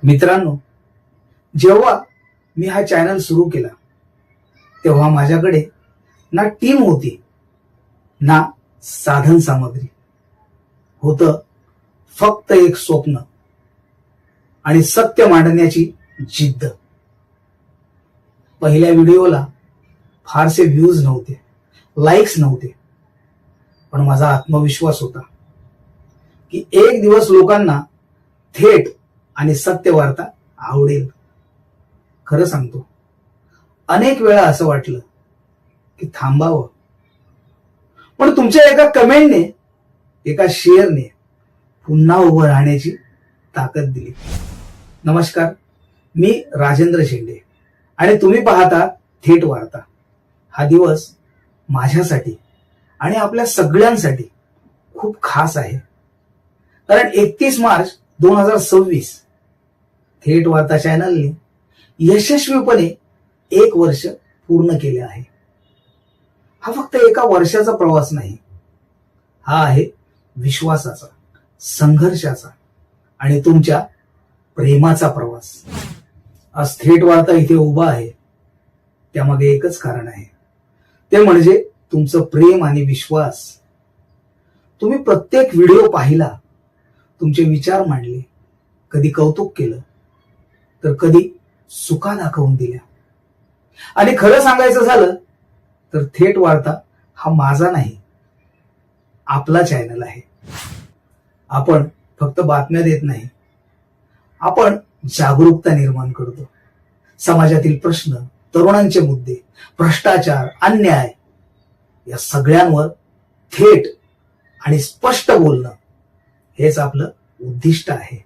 मित्रांनो, जेव्हा मी हा चॅनल सुरू केला तेव्हा माझ्याकडे ना टीम होती ना साधन सामग्री. होतं फक्त एक स्वप्न आणि सत्य मांडण्याची जिद्द. पहिल्या व्हिडिओला फारसे व्ह्यूज नव्हते, लाईक्स नव्हते, पण माझा आत्मविश्वास होता की एक दिवस लोकांना थेट आणि सत्य वार्ता आवडेल. खरं सांगतो, अनेक वेळा असं वाटलं की थांबावं, पण तुमच्या एका कमेंटने, एका शेअरने पुन्हा उभं राहण्याची ताकद दिली. नमस्कार, मी राजेंद्र शेंडे आणि तुम्ही पाहता थेट वार्ता. हा दिवस माझ्यासाठी आणि आपल्या सगळ्यांसाठी खूप खास आहे, कारण 31 मार्च 2026 थेट वार्ता चॅनलने यशस्वीपणे 1 वर्ष पूर्ण केले आहे. हा फक्त एका वर्षाचा प्रवास नाही, हा आहे विश्वासाचा, संघर्षाचा आणि तुमच्या प्रेमाचा प्रवास. आज थेट वार्ता इथे उभा आहे, त्यामागे एकच कारण आहे, ते म्हणजे तुमचं प्रेम आणि विश्वास. तुम्ही प्रत्येक व्हिडिओ पाहिला, तुमचे विचार मांडले, कधी कौतुक केलं तर कधी चुका दाखवून दिल्या. आणि खरं सांगायचं झालं तर थेट वार्ता हा माझा नाही, आपला चॅनल आहे. आपण फक्त बातम्या देत नाही, आपण जागरूकता निर्माण करतो. समाजातील प्रश्न, तरुणांचे मुद्दे, भ्रष्टाचार, अन्याय या सगळ्यांवर थेट आणि स्पष्ट बोलणं हेच आपलं उद्दिष्ट आहे.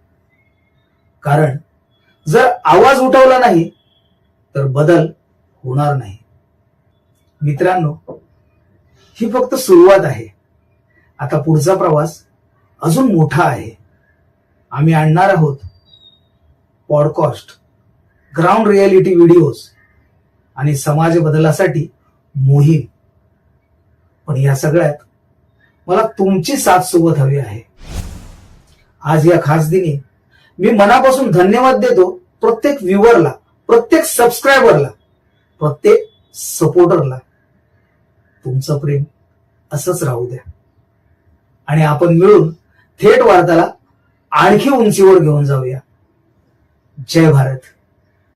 कारण जर आवाज उठवला नाही तर बदल होणार नाही. मित्रांनो, ही फक्त सुरुवात आहे. आता पुढचा प्रवास अजून मोठा आहे. आम्ही आणणार आहोत पॉडकास्ट, ग्राउंड रियालिटी व्हिडिओज आणि समाज बदलासाठी मोहीम. पण या सगळ्यात मला तुमची साथ सोबत हवी आहे. आज या खास दिनी मी मनापासून धन्यवाद देतो प्रत्येक व्ह्यूअरला, प्रत्येक सबस्क्रायबरला, प्रत्येक सपोर्टरला. तुमचं प्रेम असंच राहू द्या आणि आपण मिळून थेट वार्ताला आणखी उंचीवर घेऊन जाऊया. जय भारत.